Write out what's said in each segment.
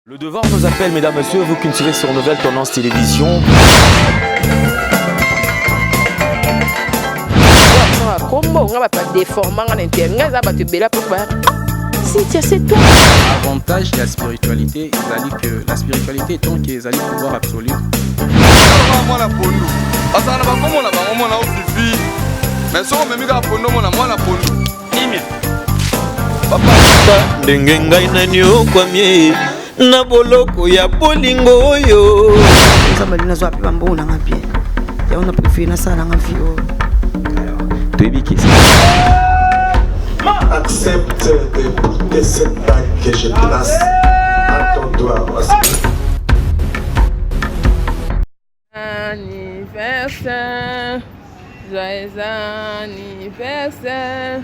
Le devoir nous appelle, mesdames, messieurs, vous qui nous suivez sur Nouvelle Tendance Télévision. Avantage de la spiritualité, que la spiritualité est donc qu'ils allaient pouvoir absolu. ndenge ngai nani okwamie na boloko ya bolingo oyo nzambe nazwa pe bambo nanga bien ya on a préféré na sala nanga vie toyebi kisi accepte d'écouter cette bague que je place à ton doigt. Anniversaire, joyeux anniversaire,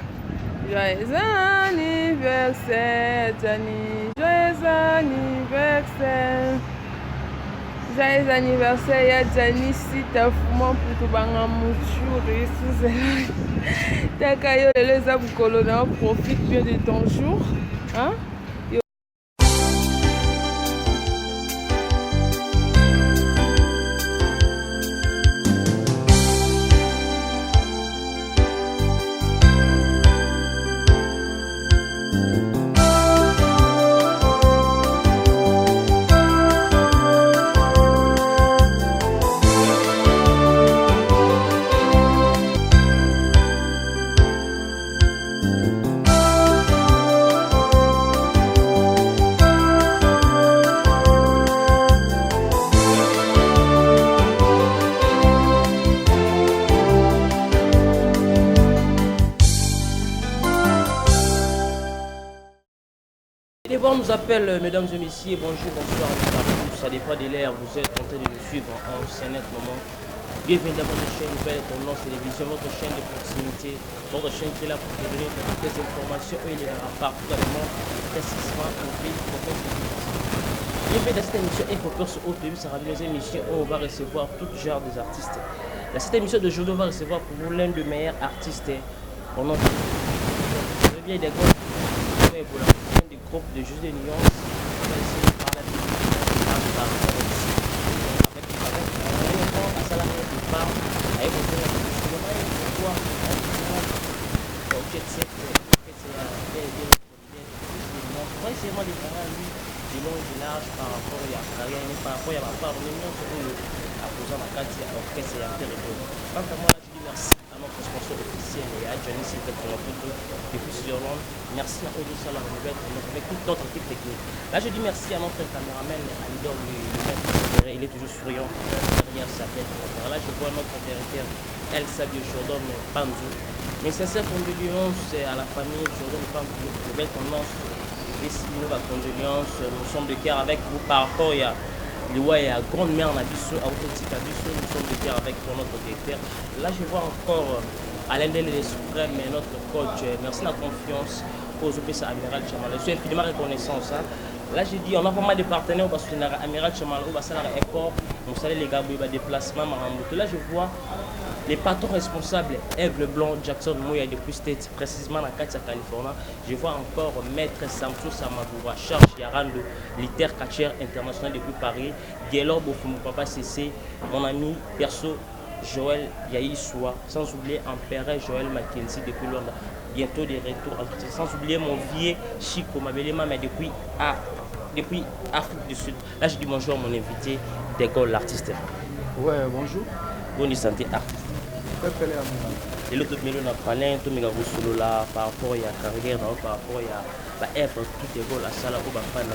joyeux anniversaire, Johnny, joyeux anniversaire. Joyeux anniversaire, ya Johnny, si t'as fumé pour tout banga mouture, t'as les aboukolona, profite bien de ton jour, hein? Les voix nous appellent, mesdames et messieurs, bonjour, bonsoir, ça dépend de l'air, vous êtes en train de nous suivre en CNET moment. Bienvenue dans votre chaîne Nouvelle Tendance Télévision, votre chaîne de proximité, votre chaîne qui est là pour vous donner toutes les informations et les partout dans le monde, précisément au pays pour votre vie. Bienvenue dans cette émission Infopeur sur OTV, ça sera une émission où on va recevoir tout genre des artistes. Dans cette émission d'aujourd'hui, on va recevoir pour vous l'un des meilleurs artistes au nom de bien des gros groupe de Juste des Nuances, on va essayer de parler avec merci à notre sponsor officiel et à Johnny Sylvette pour notre depuis Suisse-Irlande. Merci à Odo Salah avec toute notre équipe technique. Là, je dis merci à notre caméraman, Alidor, il est toujours souriant derrière sa tête. Là, je vois notre directeur, El Sabio Jordan Panzou. Mes sincères condoléances à la famille Jordan Panzou, Nouvelle Tendance, nos condoléances, nous sommes de cœur avec vous par rapport à la grande-mère Nabiso, à Autoticabiso, nous sommes de cœur avec notre directeur. Là, je vois encore Alain Delé Suprême, notre coach. Merci de la confiance aux OPC Amiral Chamala. Je suis infiniment reconnaissant. Là, j'ai dit, on a vraiment des partenaires parce que Amiral Chamala, on va faire l'aéroport, on salue les gars, il y a des déplacements. Là, je vois les patrons responsables, Aigle Blanc, Jackson Moya depuis States, précisément dans Katia, Californie. Je vois encore Maître Samsou Samagoura, Charles Yarando, Liter Catcher international depuis Paris, Gaylor Bofumu Papa CC, mon ami perso Joël Yaïsoua, sans oublier Empereur Joël Mackenzie depuis Londres. Bientôt des retours, sans oublier mon vieux Chico Mabelema, mais depuis Afrique du Sud. Là, je dis bonjour à mon invité, Dego l'artiste. Ouais, bonjour. Bonne santé artiste. Et l'autre milieu n'a pas l'air, tout le monde a par rapport à la carrière, par rapport à la œuvre, tout est beau, la salle, où va faire,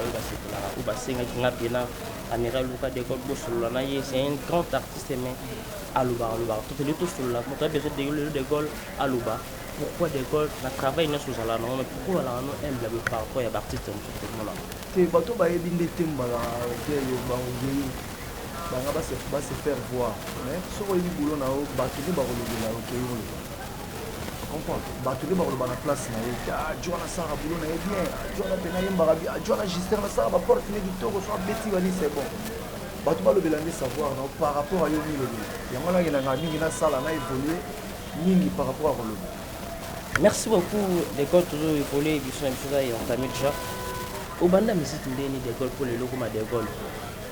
où va s'engager, Amiral Luka de Gaulle, c'est un grand artiste, mais Alouba, tout le tout sur la montagne de Gaulle, Alouba. Pourquoi de Gaulle n'a travaillé sur la langue, mais pourquoi la langue aime par rapport à l'artiste dans ce moment-là? C'est pas tout, il y a des thèmes, banga va se faire voir mais soko yebi boulot na yo bato nde bakolobela okei oloba comprendre bato nde bakoloba na place na ye jwana asala boulot na ye bien jwana mpena yembaka bien jwana gister nasala baporte ne kitoko so abeti wani c'est bon bato balobela nde savoir na par rapport a yo milobi yango nangelanga mingi nasala na évolue mingi par rapport à Roloba. Merci beaucoup d'école toujours évolué et bien sûr et entamé déjà. Au banda musique ndeni d'école pour les locaux ma d'école.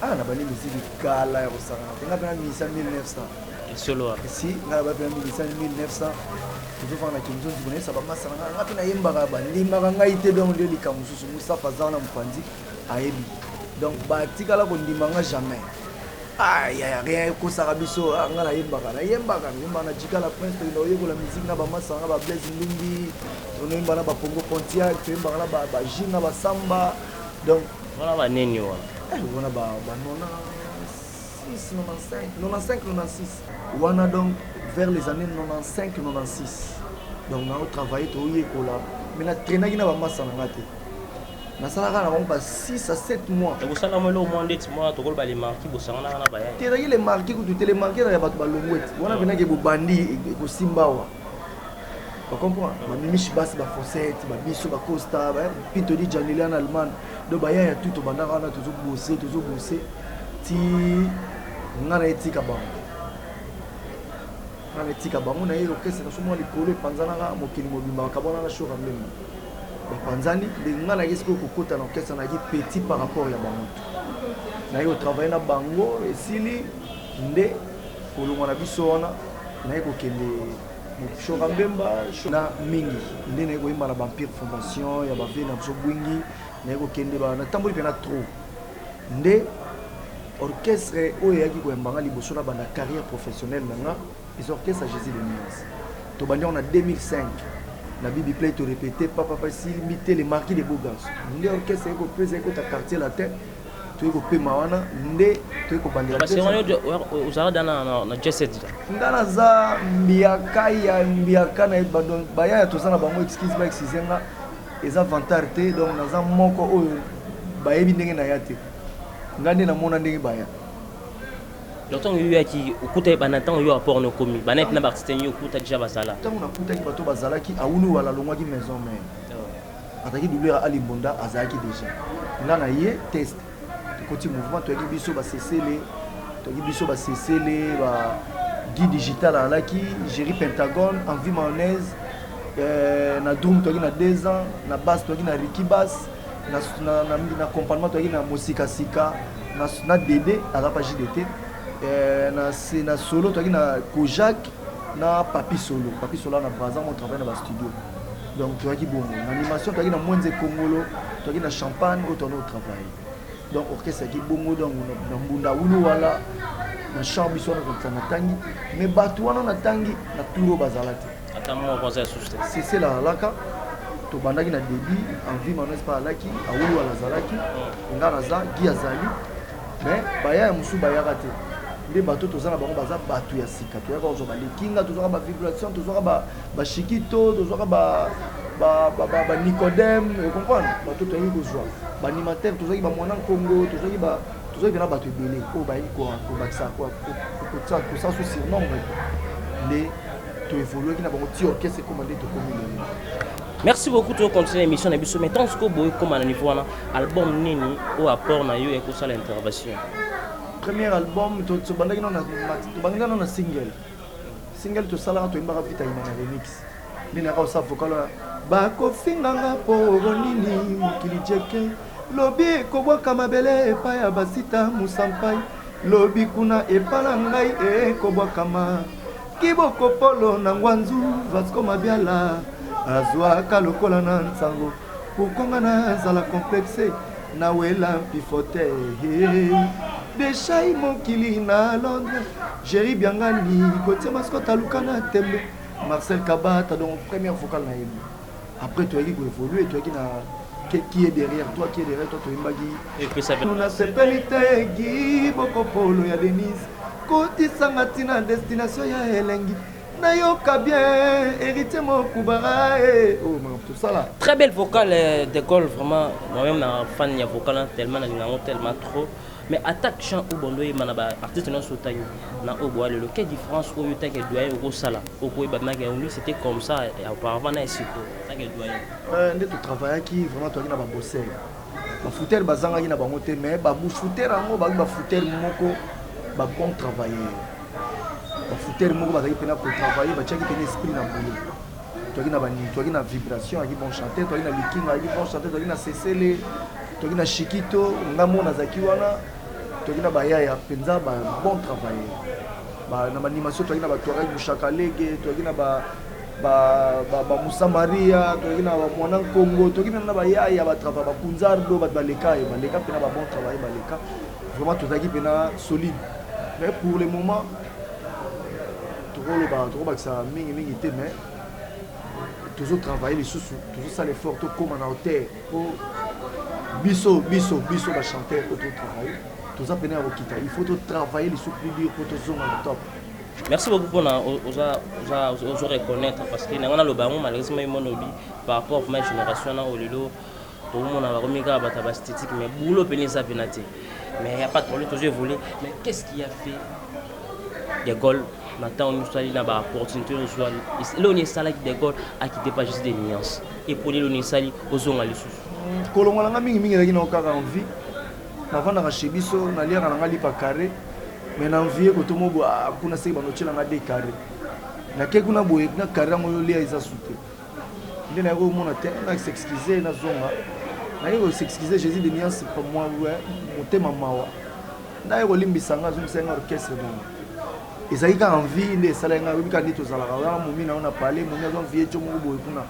Ah na bani musique kala ya osanga. Tenga pena 1900. Et solo. Si na ba pena 1900. Toujours faire na kinzo zibone ça ba masanga na pena yemba ba limba ngai te donc de likamususu Musa Fazana mpanzi ayebi. Donc ba tikala ko ndimanga jamais. Aïe aïe rien ko sarabiso ngala yemba na jika la prince to yeko la musique na ba masanga ba Blaise Ndumbi to yemba na ba Pongo Pontiac to yemba na ba Jina ba Samba donc voilà ba neni wa wana ba 96 wana donc vers les années 95 96 donc on a travaillé to yeko la mais na traîner na ba masanga ngate na sala na 6 à 7 mois. Et vous savez, moi, au moins 10 mois, tu as les marqués, vous savez, tu as les marqués, tu as les marqués, tu as les marqués, on a vu que les bandits, les Simbawa. Tu comprends? Les Michi Bass, les Fossette, les Bissou, les Costa, les Pitoni, Janelian, Allemand. Donc, il y a tout, on a toujours bossé. On a été Kabam. On a été Kabam, on a eu l'orchestre, on a eu le collé, Panzana, Mokini Mobima, Kabana, la Chora même. Panzani, les gens qui sont côté l'orchestre sont petits par rapport à Bango. Nous travaillons à Bango et Sili, Ndé, pour le monde habituel, nous avons des Chorambemba, na Mingi, Ndé nous avons des Vampire Fondation, il y a des Nabsobwingi, nous avons des Tamboli Pena trop. Ndé, orchestre, où il y a qui ont une carrière professionnelle, les orchestres à Jésus de Mias. Tobani on a 2005. La Bible play te répéter, papa, si limiter les marquis des beaux gars. Ndé orchestre, tu es au quartier la tête, tu es au Pémawana, Ndé, tu es au Bandera. Parce que vous avez dans le jet set. Ndanaza, Mbiaka, Baya, tout ça, na bango excuse moi, excusez-moi, les avantages, donc naza moko, Bayebi ndenge na yate. Ngande na mona ndenge Baya. Longtemps il y a qui écoute banatan yo apport no komi banet na artiste yo écoute déjà basala tant on a écouté bato basala qui aunu wala longwa ki maison mais ataki doublé Ali Bonda azaki déjà là na yé test côté mouvement to ki biso ba cesser les ba guide digital ala ki géri Pentagone en vie mayonnaise na drum to ki na 2 ans na basse to ki na Ricky Bass na accompagnement to ki na Mosika Sika na Dédé ala pa JDT na solo tu as na Kojak na Papi Solo na Brazza on travaille dans le studio donc tu as qui bon animation tu as na Mwenze Kongolo tu as na Champagne au ton travail donc orchestre qui bon donc na Mbunda Ulu wala na chambre sur na tangi mais batouana na tangi na turo bazalati attends conseil susté c'est la laka to bandaki na débit en vie manos pas laki a Ulu wala zalaki ngana za gi azali mais baya musu baya raté les bateaux tous na bango baza bateau ya sika to ya ko zo ba lekinga to zo ba vibration to zo ba chikito to zo ba Nicodème comprendre bateau to yi ko zo ba animateur to zo ki ba mwana Congo to zo ki na bateau belé ko ba yi ko ba ça ko ça sous surnom les to évoluer ki na bango ti orchestre commandé to commune. Merci beaucoup de continuer l'émission na biso mais tant que boy comme à niveau na album nini au apport na yo et ko ça l'intervention. Premier album to bandaki na single to sala to imbaka vita ina remix nina ka sa vocal ba ko finganga po nini mukili jeke lobi ko boka mabele pa ya basita musampai lobi kuna epala ngai e ko boka ma kiboko polo na ngwanzu vasco mabiala azwa kalokola na nsango pukonga na zala complexe na wela pifote Déchai mokili na Londres, Jerry Biangani, côté mascotte à Lucana Tembe, Marcel Kabata, donc première vocale na Ebu. Après tu as évolué, tu as qui est derrière toi, tu es Mbagi. Et puis ça Nous na sepelite Guy Bokopolo ya Denise, côté Sangatina destination ya Elengi. Nayoka bien, héritier mon Koubara. Oh, tout ça là. Très belle vocale d'école, vraiment. Moi-même, je suis fan de la vocale tellement trop. Mais attaque chant ou bondo et manaba artiste non sotayo na oboa le quelle différence au yota que doyen au sala au boy batna que c'était comme ça et auparavant na siko na que doyen ndé tu travailler qui vraiment toi qui na ba bosser ba fouter bazanga qui na ba monter mais ba bouche fouter ango ba fouter moko ba bon travailler bafoutere moko bazalaki mpena kotravaille batiaki mpena esprit na boulot toaki na vibration aki bon chanter toaki na likinga aki bon chanter toaki na sesele toaki na shikito nga mo nazalaki wana toaki na bayaya mpenza bon travailler na baanimation toaki na batoareg mushakalege toaki na Moussa Maria toaki na bamwana Congo toaki na bayaya batrava bakunzardo bato baleka mpena babon travailler baleka vraiment tozalaki mpena solide mais pour le moment tokobakisa mingi te mais toujours travailler lisusu toujours ça l'effort tokóma na hauteur po biso bachanteur po totravaille toza pene ya kokita il faut totravailler lisusu plus dur po tozonga na top. Merci beaucoup pour oser reconnaître parce que nanga le bango malheureusement imonobi par rapport à ma génération na olelo tout le monde a remis à battre esthétique mais boulot peine ça penate mais il y a pas de problème toujours évolué mais qu'est-ce qui a fait des goals maintenant on nous na ba opportunité reçoit là on est salé des goals à qui dépasse juste des nuances et pour les on est salé aux onga les sous kolongola nga mingi na kina okaka envie na vanda ka chebiso na lia na lipa carré mais na envie ko to mobo kuna seki banochela nga de carré na ke kuna boye na carré ngo lia isa souté ndena ko mona te na s'excuser na zonga na yego s'excuser Jésus de nuances pour moi ouais motema mawa na yego limbisanga zumsenga orchestre donc ezalaki kaka envie nde esalaki ngai oyebi kaka nde tozalaka wana momi na yo na pale momi aza envie tio moko boye kuna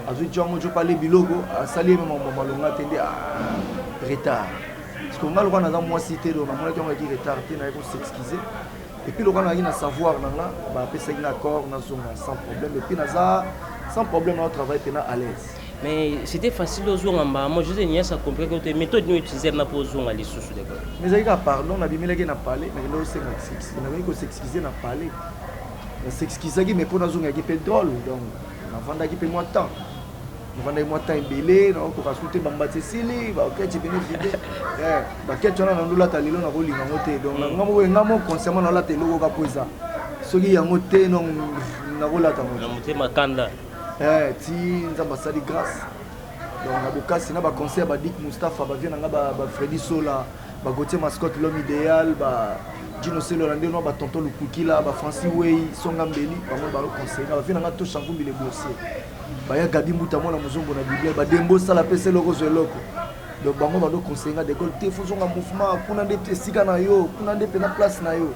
azwi tio yango tio pale biloko asali ye mema malonga te nde retard parce que nga lokola naza mwasi te do namonaki yango yaki retard te naye kosexcuse epuis lokola nazalaki na savoir na nga bapesaki na accord nazonga sans problème epuis naza sans problème na otravaille mpena à l'aise. Mais c'était facile aux zonga moi je sais n'y a ça compliqué que méthode nous utiliser na pour zonga les sous de mais zalika pardon na bimelaki na parler na kendo senga s'excuser na ko s'excuser na parler na s'excuser qui mais pour na zonga qui peut drôle donc na vanda qui peut moi temps na vanda moi temps belé na ko kasute bambate sili ba ok tu venir vider ba keto na ndula talilo na kolinga ngote donc nga mo consciemment na la telo ko poza soki yango te non na kolata mo na mutema kanda ti nzamba sali grâce donc na bokasi na ba concert ba Dick Mustafa ba vient nga ba Freddy Sola ba Gauthier Mascotte l'homme idéal ba Dino Selolande no ba Tonton Lukukila ba Francis Wey Songa Mbeli ba mo ba concert ba vient nga to Chankumbi le boursier ba ya Gabi Mbuta mo na muzombo na Biblia ba Dembo Sala pese loko zo loko donc ba mo ba do concert nga de gol te fozonga mouvement kuna ndete sika na yo kuna ndete na place na yo.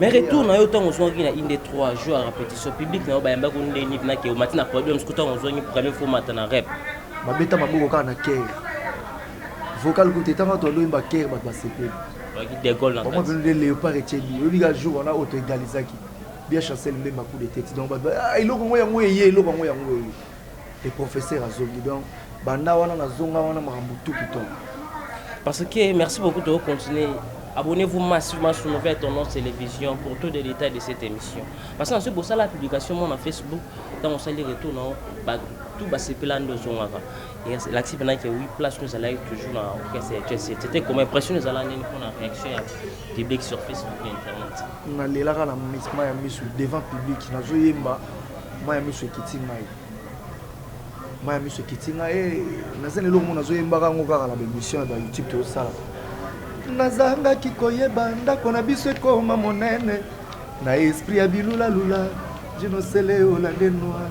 Mais retourne à autant on soit qui a une des 3 jours à répétition publique na ba yamba ko ndeni na ke matina podium scooter on zo ni premier fois matana rep ba beta maboko kana cœur vocal ko tetanga to loimba cœur ba sepe ba ki des goals na moi le léopard et Tcheli obi ga jour on a auto égalisaki bien chancel ndemba coup de tête donc ba iloko ngo yango yeye iloko ngo yango les professeurs azongi donc banda wana na zonga wana makambutu kito parce que merci beaucoup de continuer. Abonnez-vous massivement sur Nouvelle Tendance Télévision pour tous les détails de cette émission. Parce que pour ça, la publication mon Facebook, dans mon salaire retour, tout va se plaindre de son avant. Et l'actif maintenant qui a 8 places, nous allons toujours dans l'orchestre. C'était comme impression, nous allons pour la réaction publique sur Facebook et Internet. On a là la mise devant public, na zoyemba, moi mis sur kitinga. Moi mis sur kitinga et na zene lo mona zoyemba ka ngokaka la émission ba YouTube to ça. Nazangaki koyeba ndako na biso ekoma monene na esprit ya bilula lula jinosele olande noir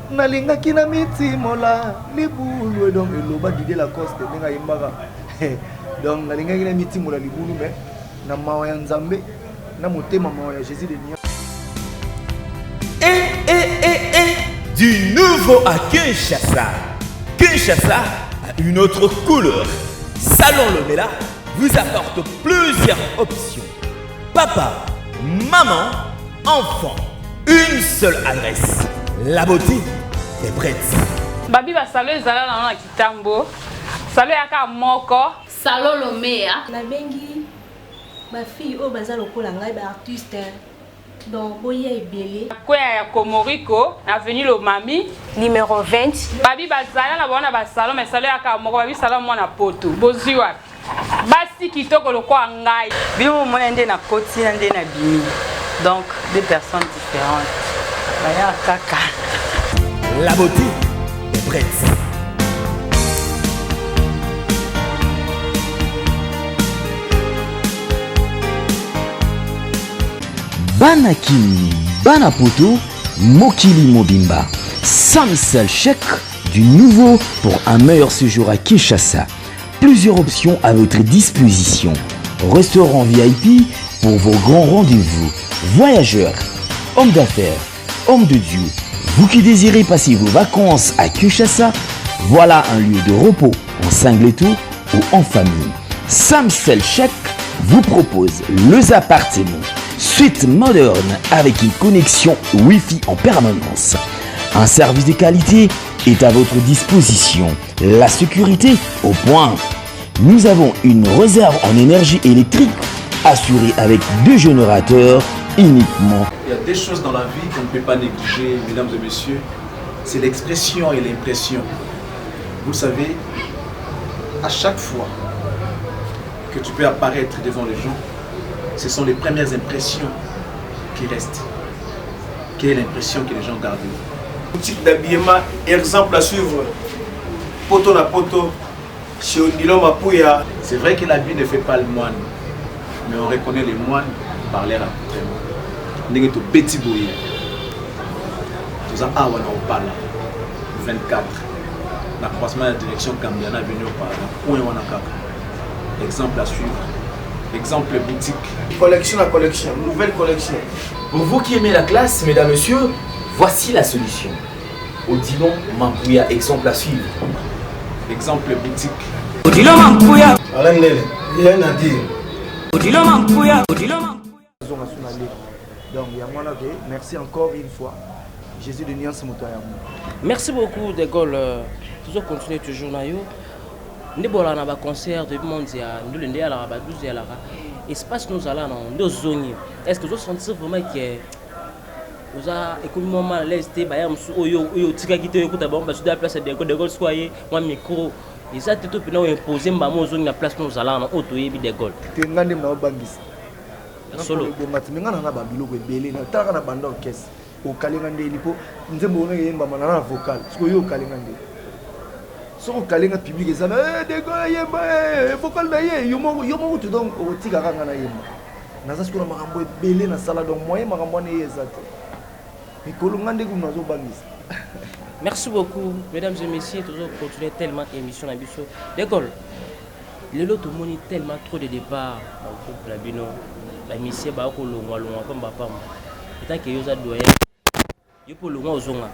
nalingaki na mitimola libulu donc eloba Didier Lacoste ndenge ayembaka donc nalingaki na mitimola libulu mais na mawa ya Nzambe na motema mawa ya Jésus de Nia. Du nouveau à Kinshasa. Kinshasa a une autre couleur. Salon Lomela vous apporte plusieurs options. Papa, maman, enfant. Une seule adresse. La beauté est prête. Babi va saluer Zala na Kitambo. Saluer aka moko. Salon Lomea. La bengi ma fille au bazar lokola ngai ba artiste. Donc boya ebele. Kwa ya Komoriko, avenue Lomami, numéro 20. Babi bazala na bona ba salon mais saluer aka moko babi salon mona poto. Boziwa. Basi kitoko loko ngai. Bino mona ndé na koti na ndé na bimi. Donc deux personnes différentes. Baya kaka. La beauté est prête. Banakini, Banapoto, Mokili Mobimba. Samsel chèque du nouveau pour un meilleur séjour à Kinshasa. Plusieurs options à votre disposition. Restaurant VIP pour vos grands rendez-vous. Voyageurs, hommes d'affaires, hommes de Dieu. Vous qui désirez passer vos vacances à Kinshasa, voilà un lieu de repos en singleto ou en famille. Samsel chèque vous propose les appartements suite moderne avec une connexion Wi-Fi en permanence. Un service de qualité est à votre disposition. La sécurité au point. Nous avons une réserve en énergie électrique assurée avec 2 générateurs uniquement. Il y a des choses dans la vie qu'on ne peut pas négliger, mesdames et messieurs. C'est l'expression et l'impression. Vous savez, à chaque fois que tu peux apparaître devant les gens, ce sont les premières impressions qui restent. Quelle est l'impression que les gens gardent? Boutique d'habillement, exemple à suivre. Poto na poto, chez Odilo Mapouya. C'est vrai que l'habit ne fait pas le moine, mais on reconnaît les moines par leur accoutrement. Nous sommes petit bouillé. Nous sommes à 24. La croisement de la direction Cambiana venu au Parlement. Exemple à suivre. Exemple boutique. Collection à collection, nouvelle collection. Pour vous qui aimez la classe, mesdames, messieurs, voici la solution. Odilon Mapouya, exemple à suivre. Exemple boutique. Odilon Mapouya. Alain Lele, rien à dire. Odilon Mapouya. Odilon Mapouya. Donc, merci encore une fois. Jésus de Niance Moutayam. Merci beaucoup, De Gaulle. Toujours continuer toujours na yo. Nous avons un concert de mondial, nous avons un 12 espace nous allons dans zones. Est-ce que vous sentez vraiment que vous avez économiquement mal à l'aise de la place de Gaulle soyez un micro. Et ça, tout le monde imposé la place nous allons dans auto et De Gaulle. Solo. So kalenga public ezana de go yemba vocal na ye yo mo tu donc o tika kanga na yemba naza sikona makambo ebele na sala donc moyen makambo na yezate mikolo ngande ku nazo bangisa. Merci beaucoup mesdames et messieurs, toujours continuer tellement émission na biso De Gaulle. Le lot tout monde tellement trop de départ dans le groupe la bino la mission ba ko longwa comme papa tant que yo za doyen yo pour longwa ozonga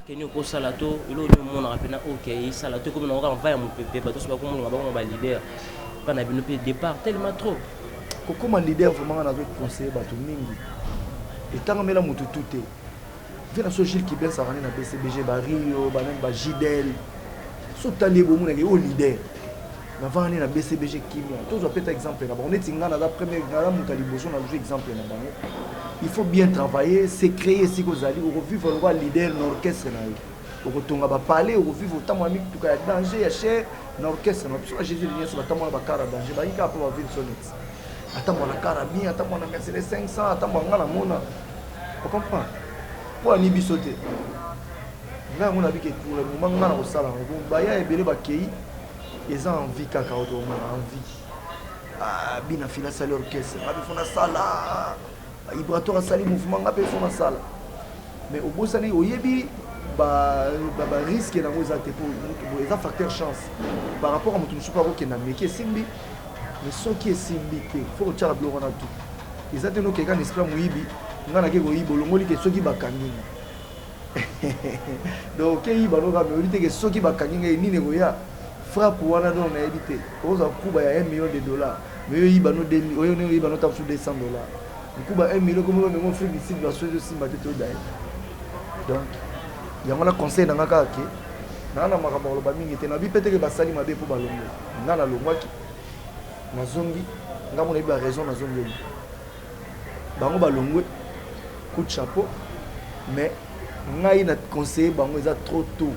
Kenyo ko salato ilo ni mona rapena OK salato comme on va envoyer mon pépé parce que comme on va leader pas na bino départ tellement trop comme leader vraiment na conseiller bato mingi et tant mela mutu tuté vena so Gilles Kibel ça rani na BCBG ba Rio ba même ba Gidel so tali bo mona ke o leader na vani na BCBG kimia tous on peut exemple na on est tinga na la première na mutali boso na jouer exemple na bango. Il faut bien travailler, c'est créer si vous allez revivre le leader dans l'orchestre. Au retour, on va parler, on va vivre autant de tout cas danger, il y a cher dans l'orchestre. Jésus vient sur la table, on va faire danger. Il y a pas vivre son ex. Attends, on a carabine, attends, on a Mercedes 500, attends, on a la mona. Vous comprenez? Pour un nibi sauter. Là, on a vu que pour le moment, on a au salon. On va y aller, ils ont envie, caca, on a envie. Ah, bien, on a filé à l'orchestre. On a fait une salle. Ibratoire sali mouvement ngapé fona sala mais au bout sali oyebi ba risque na moza te pour les facteurs chance par rapport à mutu super ko na meki simbi mais ce qui est simbi te faut tchala bloko na tout ils ont tenu quelqu'un esprit muibi ngana ke ko yibo longoli ke soki bakangi donc ke yiba no ga me ke soki bakangi ni ne ko ya frappe wana non na éviter oza kuba ya $1 million mais yiba no 2000 oyo ne yiba no tape sur $200. Kuba 1 million comme mon frère ici va se simba te d'ailleurs. Donc il y a un conseil dans la carte na na makambo ba mingi te na bi peut-être ba sali mabe pour balongo na longwaki na zongi ngamo na ba raison na zongi bango balongwe coup de chapeau mais ngai na conseiller bango ça trop tôt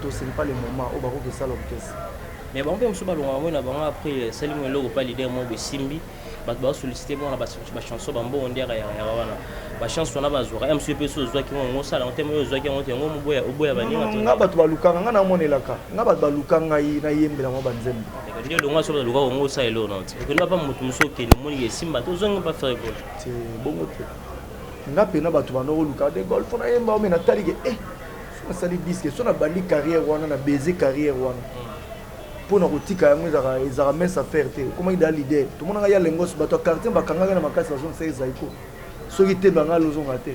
ce n'est pas le moment au bako que ça l'orchestre mais bon on se balongo moi na bango après sali mo loko pas leader mo be simbi ba solliciter moi na ba chanson bambo on dirait ya wana chance on a bazora MC peso zo ki ngo sala on temo zo ki ngo tengo muboya oboya baninga to nga bato balukanga nga na monelaka nga bato balukanga na yembela mo banzembe ndio longa so luka ngo sa elo non ko na pa mutu musoke le moni yesimba to zo ngo pa faire gol c'est bongo te nga pena bato banoko luka de golf na yemba o mena talige so sali disque so na bandi carrière wana na baiser carrière wana pour na kotika yango ezaka mince affaire te comment il a l'idée tout le monde a lengos bato quartier bakangaka na makasi bazo se zaiko soki te banga lozonga te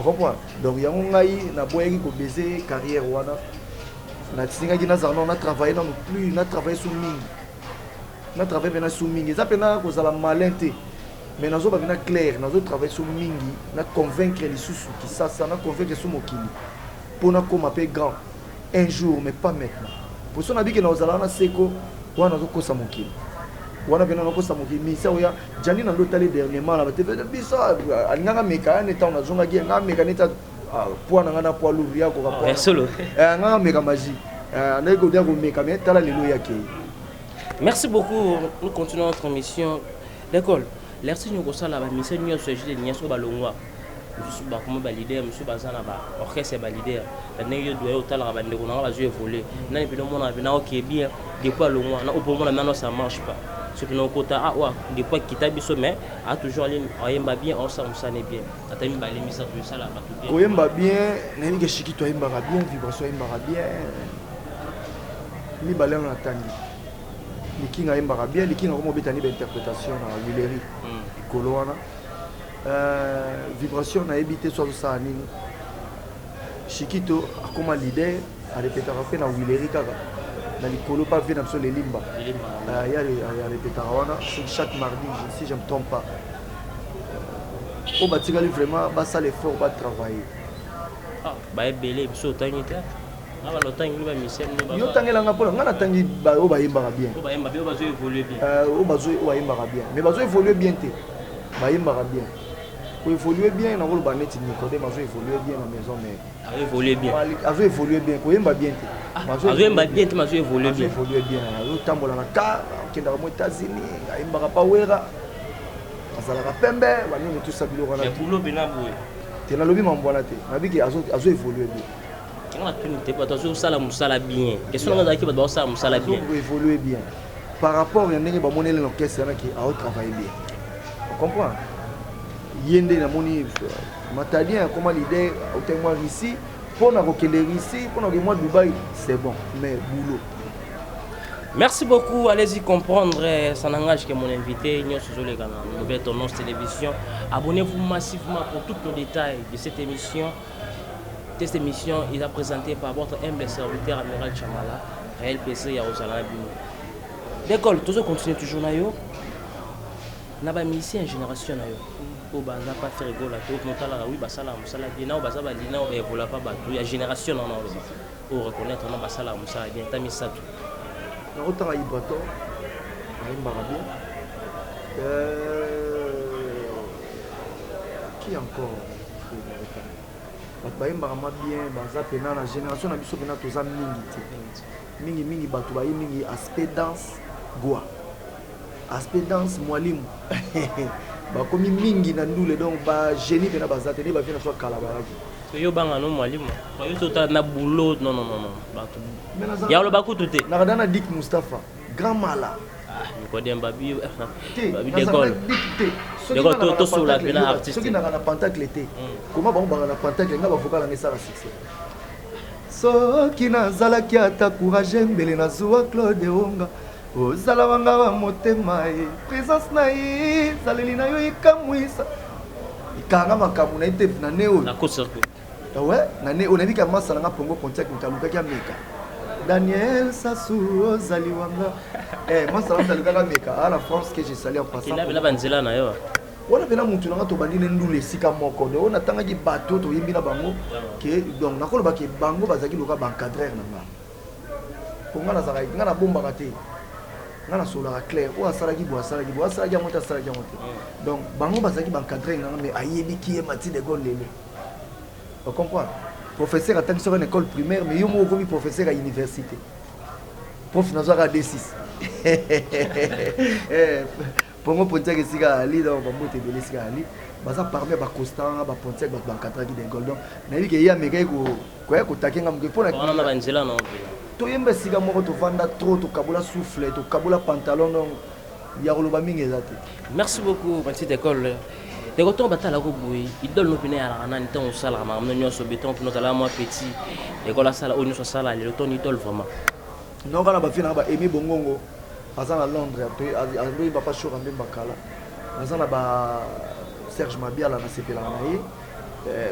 comprends donc yango ngai na boyaki ko baiser carrière wana na tsingaki na zarno na travailler non plus na travailler sous mingi na travailler bena sous mingi ça pena ko zala malin te mais nazo ba bena clair nazo travailler sous mingi na convaincre les sous qui ça na convaincre sous mokili pour na ko m'appeler grand un jour mais pas maintenant pour ça on a dit que nous allons na seko wana zo ko sa mokili wana bena ko sa mokili misa oya jani na lotali dernièrement la tv bisa alinganga meka ne ta on a zonga gi nga meka ne ta poids na poids lourd ya ko ka poids solo nga meka magie na ko dia ko meka mais tala lelo ya ke. Merci beaucoup, nous continuons notre mission d'école. Merci nous ça la mission nous sur de niaso balongwa. Monsieur ba comme ba leader monsieur bazana ba orchestre ba leader. La nyo doit otala ba ndeko na ba jouer voler. Na ni pelo mona na OK bien depuis longwa na opo mona maintenant ça marche pas. Ce que nous kota ah wa depuis kitabiso mais a toujours ayemba bien on ça bien. Atami ba lemisa tout ça la ba tout bien. Oyemba bien, na ni ke shiki to yemba bien, vibration yemba bien. Ni balé na tangi. Les kings a yemba bien, les kings ont betani d'interprétation na Willery. Koloana. Vibration na habité sur ça nini. Shikito comme leader a répété rappel na Willery kaka. Na likolo pas venir sur les limba. Il y a répété wana chaque mardi si je me trompe pas. Au batigali vraiment ba ça l'effort ba travailler. Ah, ba belé biso tanité. Ah, le temps il va misser ni yo tangela nga pona nga na tangi ba o ba yemba bien. O ba yemba bien, o ba zo évoluer bien. O ba zo o yemba bien. Mais ba zo évoluer bien te. Ba yemba bien. Pour évoluer bien na rolo ba net ni ko de ba zo évoluer bien na maison mais a évoluer bien. A zo évoluer bien ko yemba bien te. A zo yemba bien te ma zo évoluer bien. Évoluer bien. Yo tambola na ka kenda mo États-Unis, ga yemba pa wera. Azala ka pembe, ba ni tout ça bilo kana. Ya bulo bena boye. Te na lobi mambona te. Na biki a zo évoluer bien. On a tenu pas ça musala bien. Question on a qui va ça musala bien. Évoluer bien. Par rapport à ndenge ba monela l'orchestre qui a travaillé bien. On comprend. Yende na moni matadien comment l'idée au témoin ici pour na kokele ici pour na que moi Dubaï c'est bon mais boulot. Merci beaucoup, allez-y comprendre, ça n'engage que mon invité, Ignace Zolé, dans Nouvelle Tendance Télévision. Abonnez-vous massivement pour tous nos détails de cette émission. Cette émission est présentée par votre humble serviteur Amiral Chamala, Réel PC Yarouzala Bino. D'école, tout ça continue toujours na yo. Na ba misi en génération na yo. O ba na pas faire rigolo tout monta la oui ba sala musala bien na o ba za ba lina o evola pas ba tout ya génération na na o reconnaître na ba sala musala bien ta misa tout. Na autant à Ibrato, à Imbarabia. Qui encore? Baimbarama bien, baza pena la génération na biso pena toza mingi te. Mingi batu ba mingi aspect danse goa. Aspect danse mwalimu. Ba komi mingi na ndule donc ba génie pena baza te ba vina so kala ba yaki. Yo banga no mwalimu. Ba yo tota na boulot non. Batu. Ya lo bakutu te. Na kadana Dick Mustafa, grand mala. Nikodemba bi babi d'école. D'école to sur la pena artiste. Ceux qui n'a pas pentacle té. Comment ba on na pentacle nga ba vocal na ça succès. So qui na zala ki ata courage mbele na zuwa Claude Onga. Ozala wanga wa motema e. Présence na yi zaleli na yo ikamwisa. Ikanga makamu na ite na neo. Na ko circuit. Ouais, na neo on a dit que masala nga pongo contact nkaluka ki ameka. Daniel Sassou ozali wanga. Masala nkaluka ka meka à la France que j'ai salé en passant. Il a banzela na yo. On a mutu na to bandine ndule sika moko de on atanga ki bateau to yimbi na bango que donc nakolo ba ke bango bazaki loka ba encadrer na nga. Ponga na zaka ngana bomba kate. Ngana sola clair o asala ki bo asala ki monta asala ki monta. Donc bango bazaki ba encadrer na mais ayebi ki e mati de gol lele. On comprend. Professeur attend sur une école primaire mais yo mo komi professeur à université. Prof na zaka D6. Pongo pontia que sika ali donc ba mote belé sika ali baza parmi ba constant ba pontek ba bankatraki de goldon na yiki ya meka ko takenga mke pona on a banzela non to yemba sika moko to vanda trop to kabula souffle to kabula pantalon non ya koloba mingi ezate. Merci beaucoup petite école. Les retours batala ko boy idole no pina ya na ntan osala ma mno so béton pour notre la moi petit l'école sala onu so sala le retour ni idole vraiment non kana ba fina ba Emi Bongongo aza na Londres azoyi papa show rambe bakala aza na ba Serge Mabiala na sepela na ye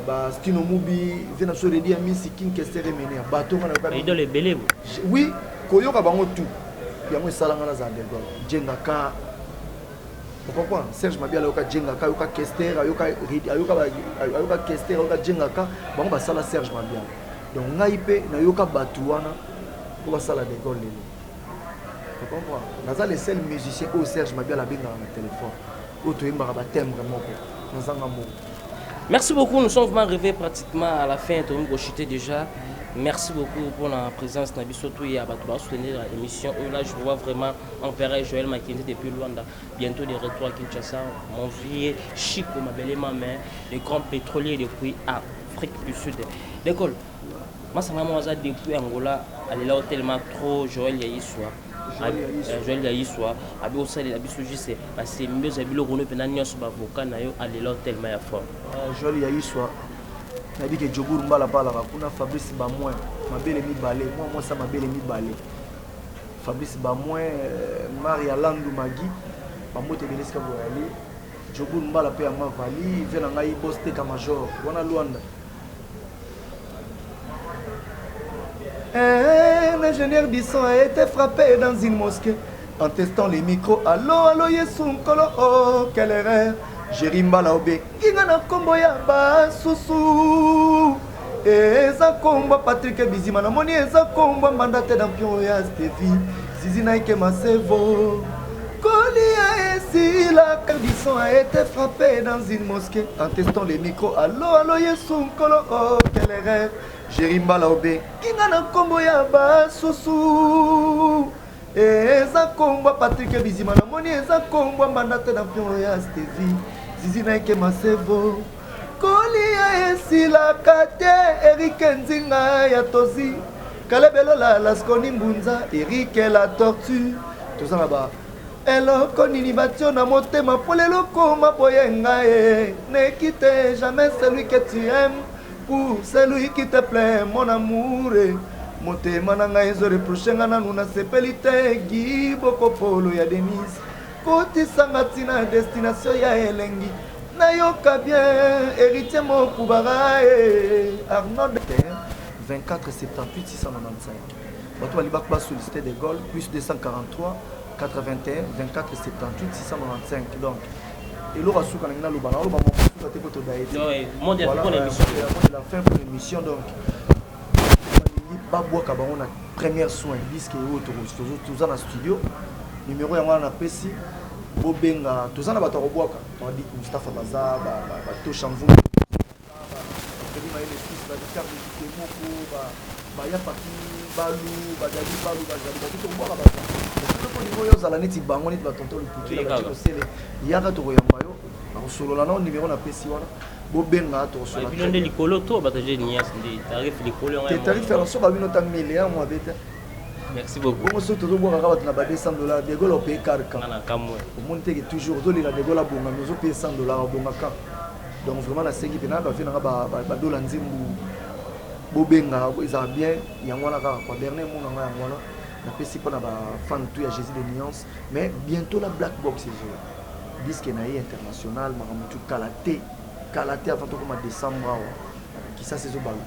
ba Stino Mubi vena so redi amisi king kestere mene bato ngana ba idole belebo oui koyoka bango tout yango esalanga na zande gol jengaka pourquoi Serge Mabiala yoka jengaka yoka kestere yoka kestere yoka jengaka bango basala Serge Mabiala donc ngai pe na yoka batu wana ko basala de gol lelo tu comprends naza le seul musicien au Serge Mabiala benga na téléphone au to yembaka ba thème vraiment ko nazanga mo. Merci beaucoup, nous sommes vraiment arrivés pratiquement à la fin de notre chuté déjà. Merci beaucoup pour la présence de Nabisotou et Abatouba soutenir l'émission. Là, je vois vraiment un père Joël Mackenzie depuis Luanda. Bientôt des retours à Kinshasa. Mon vieux Chico, ma belle maman, les grands pétroliers depuis Afrique du Sud. L'école, moi, ça m'a depuis Angola, aller là tellement trop Joël Yaïswa. Joël Yaïswa, abi au sein de l'abus c'est parce que mieux abi le rôle pendant nyos bavoka na yo aller là tellement fort. Joël Yaïswa. Na dit que Djobour mbala pala kuna Fabrice Bamoin, mabele mi balé, moi ça mabele mi balé. Fabrice Bamoin, Maria Landou Magui, bamote beleska boyali. Djobour mbala pe ama vali, vena ngai boste ka major, wana Luanda. Un ingénieur du son a été frappé dans une mosquée en testant les micros. Allô, allô, Yesoum Kolo, oh, quelle erreur. Jérimba Laobé, Kingana Kombo ya Basusu. Eza Kombo Patrick Bizimana, Moni Eza Kombo Mandate d'Ampion ya Stevie. Zizi Naike Masevo. Kolia Essi, la son a été frappé dans une mosquée en testant les micros. Allô, allô, Yesoum Kolo, oh, quelle erreur. Jérimba Laobé, Kingana Kombo ya Basusu. Eza Kombo Patrick Bizimana, Moni Eza Kombo Mandate d'Ampion ya Stevie. Zizi Naike Masevo. Kolia Essi, la kate, Eric Nzinga ya Tozi. Kalebelo la Laskoni Mbunza, Eric la tortue. Tout ça là-bas. Elo konini batio na motema polelo koma boyenga e. Ne quitte jamais celui que tu aimes. Pour celui qui te plaît, mon amour. Motema na ngai zo reprocher nga nanu na sepelite giboko polo ya Denise. Koti sangatina destination ya elengi. Na yoka bien héritier mo kubara Arnaud 24 78 695. Bato balibak ba sollicité des goals plus 243 81 24 78 695 donc et l'aura sous quand on a le banal, on va monter pour tout d'ailleurs. Voilà, la fin pour l'émission donc. Babou Kabon a première soin disque et autres tous dans le studio numéro on a PC Bobenga tous en a battu Roboaka on dit Mustafa Baza bato Chamvou ya parti balu badali balu badali to boka ba ko ni yo zala neti bango neti ba tonto le puki la ba sele ya ka to yamba yo na solo la no numéro na pesi wana bo benga to solo bino de likolo to ba taje nias ndi tarif likolo nga tarif faire so ba bino ta 1000 moi beta merci beaucoup bon so to boka ka ba na ba $200 de golo pe karka na kamwe au monde que toujours zo lira de gola bonga nous payer $100 bonga ka donc vraiment na sengi pena ba fina ba dola nzimbu bobenga ça bien yango na ka kwa dernier mot na yango na na pesi pona ba fan tout ya Jésus de nuances mais bientôt la black box est disque na international maramutu kalaté avant tout comme décembre qui ça c'est zo balu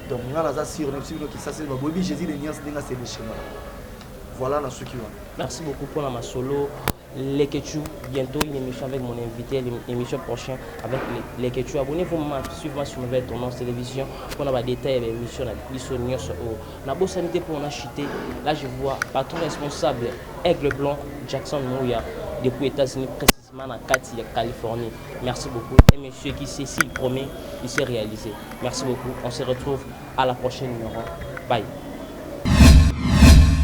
donc on a ça sur qui ça c'est bobi Jésus de nuances denga c'est le schéma voilà na ce qui va. Merci beaucoup pour la solo. Les Ketchu, bientôt une émission avec mon invité, l'émission prochaine avec les Ketchu. Abonnez-vous, suivez-moi sur ma tendance télévision pour avoir des détails de l'émission. La bonne sanité pour on a chuté. Là, je vois patron responsable, Aigle Blanc, Jackson Mouya, depuis les États-Unis, précisément dans Katy, Californie. Merci beaucoup. Et monsieur qui sait s'il promet, il s'est réalisé. Merci beaucoup. On se retrouve à la prochaine numéro. Bye.